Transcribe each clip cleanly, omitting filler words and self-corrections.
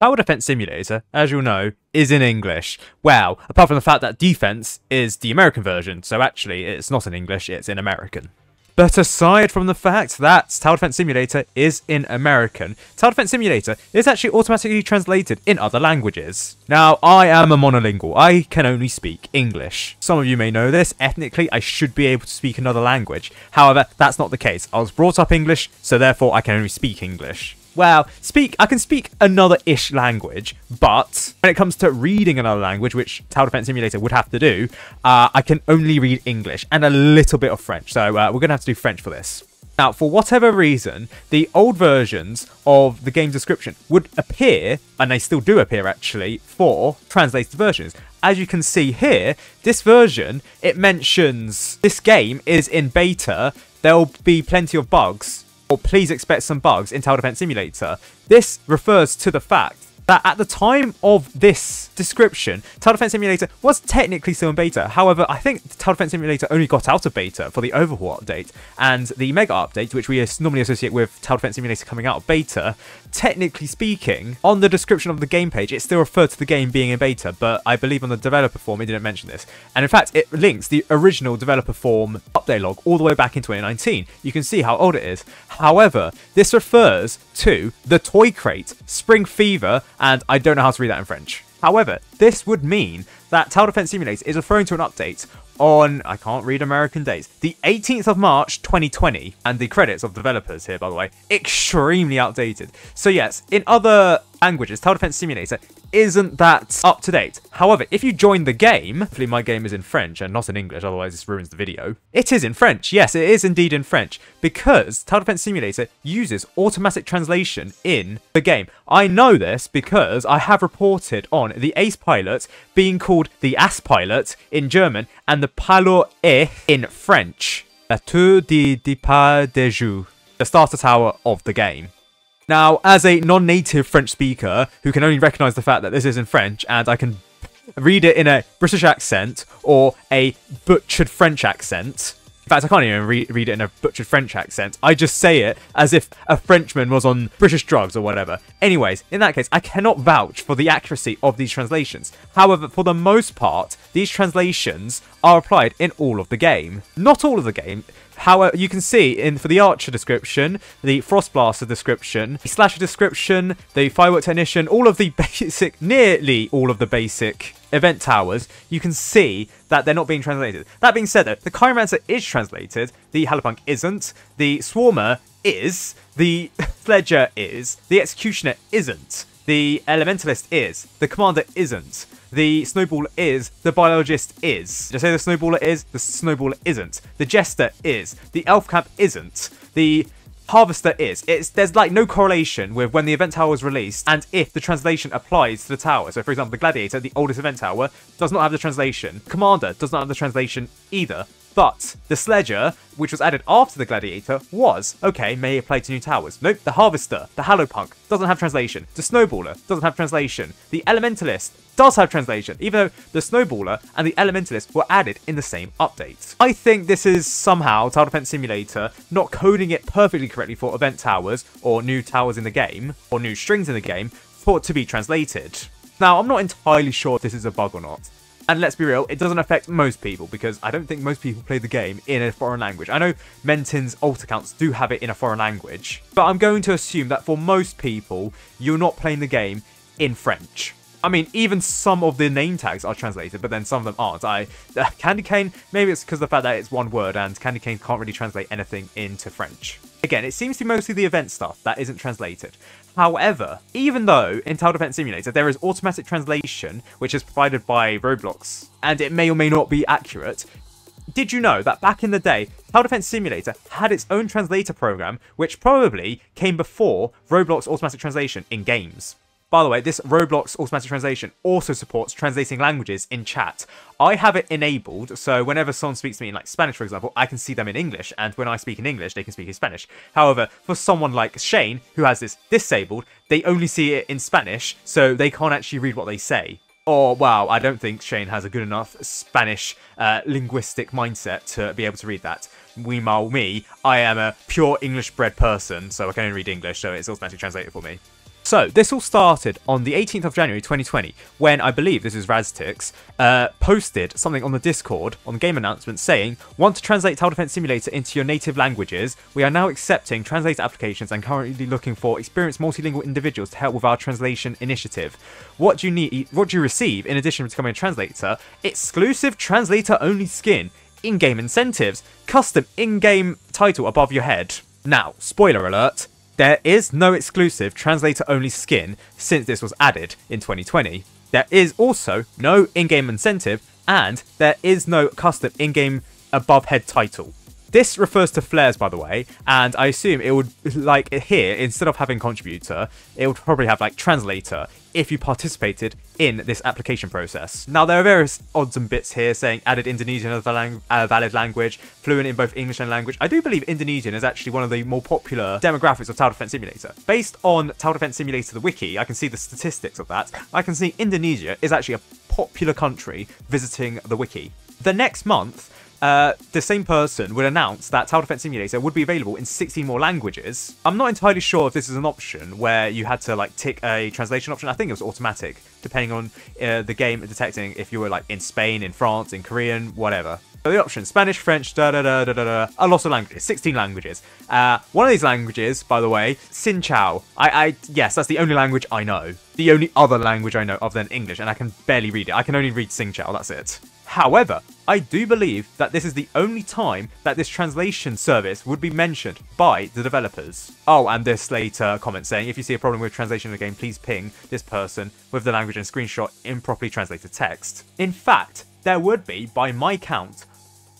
Tower Defense Simulator, as you'll know, is in English. Well, apart from the fact that Defense is the American version, so actually it's not in English, it's in American. But aside from the fact that Tower Defense Simulator is in American, Tower Defense Simulator is actually automatically translated in other languages. Now, I am a monolingual. I can only speak English. Some of you may know this. Ethnically, I should be able to speak another language. However, that's not the case. I was brought up English, so therefore I can only speak English. Well, I can speak another-ish language, but when it comes to reading another language, which Tower Defense Simulator would have to do, I can only read English and a little bit of French. So we're going to have to do French for this. Now, for whatever reason, the old versions of the game description would appear, and they still do appear actually, for translated versions. As you can see here, this version, it mentions this game is in beta. There'll be plenty of bugs, or please expect some bugs in Tower Defense Simulator. This refers to the fact that at the time of this description, Tower Defense Simulator was technically still in beta. However, I think Tower Defense Simulator only got out of beta for the overhaul update, and the mega update, which we normally associate with Tower Defense Simulator coming out of beta, technically speaking, on the description of the game page, it still referred to the game being in beta, but I believe on the developer form it didn't mention this. And in fact, it links the original developer form update log all the way back in 2019. You can see how old it is. However, this refers to the Toy Crate, Spring Fever, and I don't know how to read that in French. However, this would mean that Tower Defense Simulator is referring to an update on, I can't read American dates, the 18th of March 2020, and the credits of developers here, by the way, extremely outdated. So yes, in other languages, Tower Defense Simulator isn't that up to date. However, if you join the game, hopefully my game is in French and not in English, otherwise this ruins the video. It is in French. Yes, it is indeed in French, because Tower Defense Simulator uses automatic translation in the game. I know this because I have reported on the Ace pilot being called the Ass pilot in German and the Palo E in French. La tour de départ des jeux, the starter tower of the game. Now, as a non-native French speaker who can only recognise the fact that this is in French and I can read it in a British accent or a butchered French accent, in fact, I can't even read it in a butchered French accent. I just say it as if a Frenchman was on British drugs or whatever. Anyways, in that case, I cannot vouch for the accuracy of these translations. However, for the most part, these translations are applied in all of the game. Not all of the game. However, you can see for the Archer description, the Frost Blaster description, the Slasher description, the Firework Technician, all of the basic, nearly all of the basic event towers, you can see that they're not being translated. That being said though, the Chiromancer is translated, the Halopunk isn't, the Swarmer is, the Sledger is, the Executioner isn't, the Elementalist is, the Commander isn't, the Snowballer is, the Biologist is. Did I say the Snowballer is? The Snowballer isn't. The Jester is, the Elf Camp isn't, the Harvester is. There's like no correlation with when the event tower was released and if the translation applies to the tower. So for example, the Gladiator, the oldest event tower, does not have the translation. Commander does not have the translation either. But the Sledger, which was added after the Gladiator, was, okay, may apply to new towers. Nope, the Harvester, the Halopunk, doesn't have translation. The Snowballer doesn't have translation. The Elementalist does have translation, even though the Snowballer and the Elementalist were added in the same update. I think this is somehow Tower Defense Simulator not coding it perfectly correctly for event towers, or new towers in the game, or new strings in the game, for it to be translated. Now, I'm not entirely sure if this is a bug or not. And let's be real, it doesn't affect most people, because I don't think most people play the game in a foreign language. I know Mentin's alt accounts do have it in a foreign language, but I'm going to assume that for most people, you're not playing the game in French. I mean, even some of the name tags are translated, but then some of them aren't. Candy Cane, maybe it's because of the fact that it's one word, and Candy Cane can't really translate anything into French. Again, it seems to be mostly the event stuff that isn't translated. However, even though in Tower Defense Simulator there is automatic translation, which is provided by Roblox, and it may or may not be accurate, did you know that back in the day, Tower Defense Simulator had its own translator program, which probably came before Roblox automatic translation in games? By the way, this Roblox automatic translation also supports translating languages in chat. I have it enabled, so whenever someone speaks to me in like Spanish, for example, I can see them in English, and when I speak in English, they can speak in Spanish. However, for someone like Shane, who has this disabled, they only see it in Spanish, so they can't actually read what they say. Or, wow, I don't think Shane has a good enough Spanish linguistic mindset to be able to read that. Meanwhile, me, I am a pure English-bred person, so I can only read English, so it's automatically translated for me. So, this all started on the 18th of January 2020, when I believe this is Raztix, posted something on the Discord, on the game announcement, saying, "Want to translate Tower Defense Simulator into your native languages? We are now accepting translator applications and currently looking for experienced multilingual individuals to help with our translation initiative. What do you receive in addition to becoming a translator? Exclusive translator-only skin, in-game incentives, custom in-game title above your head." Now, spoiler alert, there is no exclusive translator-only skin since this was added in 2020. There is also no in-game incentive, and there is no custom in-game above-head title. This refers to flares, by the way, and I assume it would, like here, instead of having contributor, it would probably have like translator if you participated in this application process. Now, there are various odds and bits here saying added Indonesian as a valid language, fluent in both English and language. I do believe Indonesian is actually one of the more popular demographics of Tower Defense Simulator. Based on Tower Defense Simulator, the wiki, I can see the statistics of that. I can see Indonesia is actually a popular country visiting the wiki. The next month, the same person would announce that Tower Defense Simulator would be available in 16 more languages. I'm not entirely sure if this is an option where you had to like tick a translation option. I think it was automatic, depending on the game detecting if you were like in Spain, in France, in Korean, whatever. So the options: Spanish, French, a lot of languages, 16 languages. One of these languages, by the way, Xin Chao. Yes, that's the only language I know. The only other language I know other than English, and I can barely read it. I can only read Xin Chao, that's it. However, I do believe that this is the only time that this translation service would be mentioned by the developers. Oh, and this later comment saying, if you see a problem with translation of the game, please ping this person with the language and screenshot improperly translated text. In fact, there would be, by my count,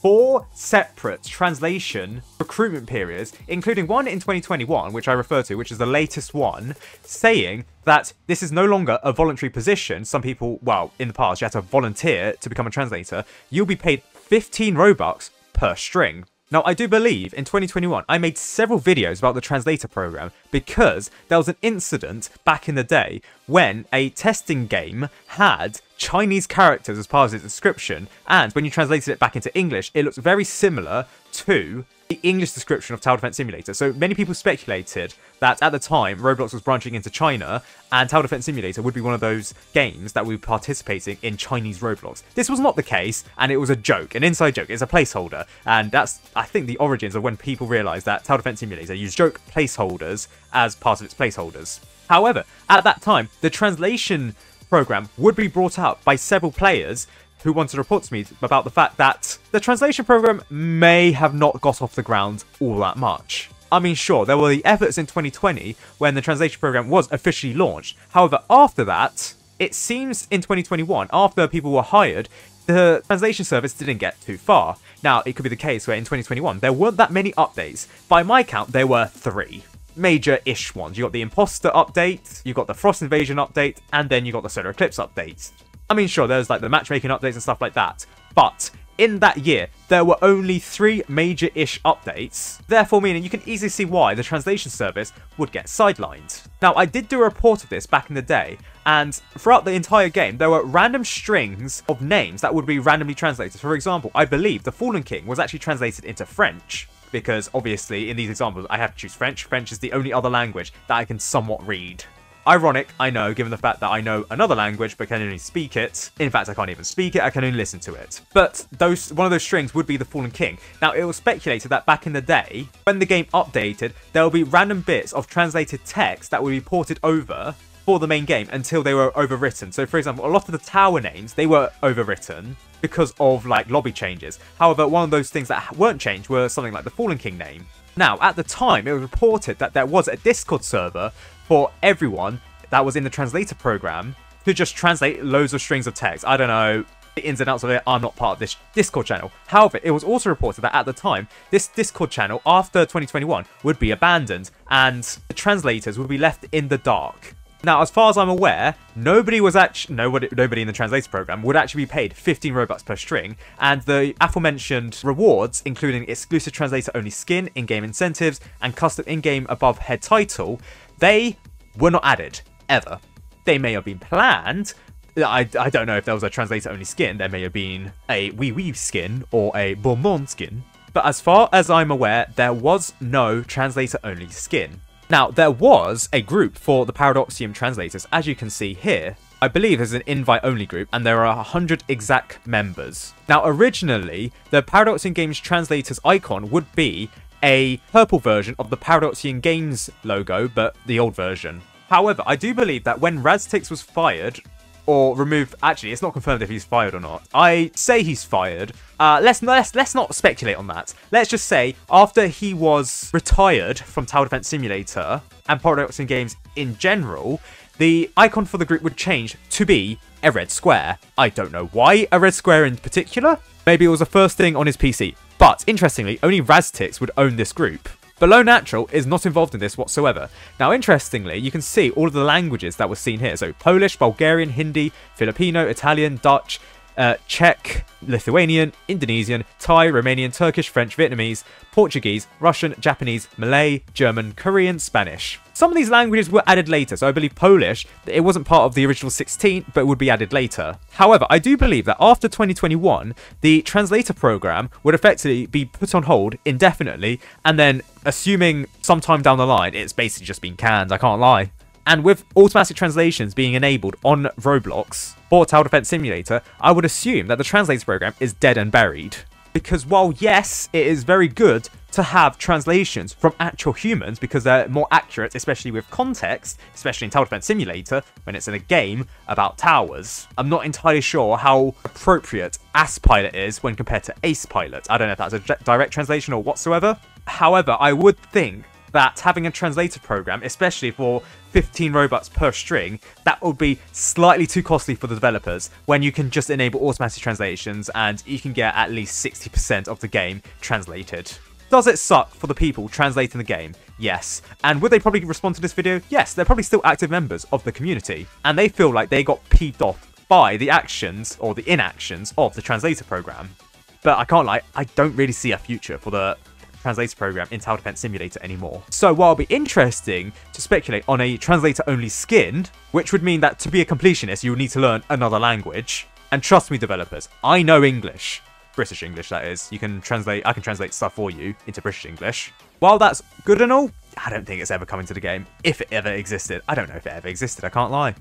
4 separate translation recruitment periods, including one in 2021, which I refer to, which is the latest one, saying that this is no longer a voluntary position. Some people, well, in the past, you had to volunteer to become a translator. You'll be paid 15 Robux per string. Now, I do believe in 2021, I made several videos about the translator program because there was an incident back in the day when a testing game had Chinese characters as part of its description, and when you translated it back into English, it looks very similar to the English description of Tower Defense Simulator. So many people speculated that at the time Roblox was branching into China, and Tower Defense Simulator would be one of those games that would be participating in Chinese Roblox. This was not the case, and it was a joke, an inside joke. It's a placeholder, and that's, I think, the origins of when people realised that Tower Defense Simulator used joke placeholders as part of its placeholders. However, at that time, the translation program would be brought up by several players who wanted to report to me about the fact that the translation program may have not got off the ground all that much. I mean, sure, there were the efforts in 2020 when the translation program was officially launched. However, after that, it seems in 2021, after people were hired, the translation service didn't get too far. Now, it could be the case where in 2021, there weren't that many updates. By my count, there were 3 major-ish ones. You got the Imposter update, you got the Frost Invasion update, and then you got the Solar Eclipse update. I mean, sure, there's like the matchmaking updates and stuff like that, but in that year, there were only 3 major-ish updates, therefore meaning you can easily see why the translation service would get sidelined. Now, I did do a report of this back in the day, and throughout the entire game, there were random strings of names that would be randomly translated. For example, I believe the Fallen King was actually translated into French, because obviously in these examples, I have to choose French. French is the only other language that I can somewhat read. Ironic, I know, given the fact that I know another language but can only speak it. In fact, I can't even speak it, I can only listen to it. But one of those strings would be the Fallen King. Now, it was speculated that back in the day, when the game updated, there will be random bits of translated text that would be ported over for the main game until they were overwritten. So, for example, a lot of the tower names, they were overwritten because of, like, lobby changes. However, one of those things that weren't changed were something like the Fallen King name. Now, at the time, it was reported that there was a Discord server for everyone that was in the translator program to just translate loads of strings of text. I don't know the ins and outs of it. I'm not part of this Discord channel. However, it was also reported that at the time, this Discord channel, after 2021, would be abandoned and the translators would be left in the dark. Now, as far as I'm aware, nobody in the translator program would actually be paid 15 Robux per string, and the aforementioned rewards, including exclusive translator-only skin, in-game incentives, and custom in-game above-head title, they were not added, ever. They may have been planned. I don't know if there was a translator-only skin. There may have been a WIKI skin or a Bonbon skin. But as far as I'm aware, there was no translator-only skin. Now, there was a group for the Paradoxum translators, as you can see here. I believe there's an invite-only group, and there are 100 exact members. Now, originally, the Paradoxum Games translators icon would be a purple version of the Paradoxum Games logo, but the old version. However, I do believe that when Raztix was fired, or removed, actually, it's not confirmed if he's fired or not. I say he's fired. Let's not speculate on that. Let's just say, after he was retired from Tower Defense Simulator and Paradoxum Games in general, the icon for the group would change to be a red square. I don't know why a red square in particular. Maybe it was the first thing on his PC. But, interestingly, only Raztix would own this group. Below Natural is not involved in this whatsoever. Now, interestingly, you can see all of the languages that were seen here. So, Polish, Bulgarian, Hindi, Filipino, Italian, Dutch, Czech, Lithuanian, Indonesian, Thai, Romanian, Turkish, French, Vietnamese, Portuguese, Russian, Japanese, Malay, German, Korean, Spanish. Some of these languages were added later, so I believe Polish, it wasn't part of the original 16, but would be added later. However, I do believe that after 2021, the translator program would effectively be put on hold indefinitely, and then, assuming sometime down the line, it's basically just been canned, I can't lie. And with automatic translations being enabled on Roblox for Tower Defense Simulator, I would assume that the translator program is dead and buried. Because while yes, it is very good to have translations from actual humans because they're more accurate, especially with context, especially in Tower Defense Simulator, when it's in a game about towers, I'm not entirely sure how appropriate Ass Pilot is when compared to Ace Pilot. I don't know if that's a direct translation or whatsoever. However, I would think that having a translator program, especially for 15 Robux per string, that would be slightly too costly for the developers when you can just enable automatic translations and you can get at least 60% of the game translated. Does it suck for the people translating the game? Yes. And would they probably respond to this video? Yes, they're probably still active members of the community. And they feel like they got peeved off by the actions or the inactions of the translator program. But I can't lie, I don't really see a future for the translator program in Tower Defense Simulator anymore. So while it'll be interesting to speculate on a translator only skin, which would mean that to be a completionist, you'll need to learn another language. And trust me, developers, I know English. British English, that is. I can translate stuff for you into British English. While that's good and all, I don't think it's ever coming to the game. If it ever existed. I don't know if it ever existed, I can't lie.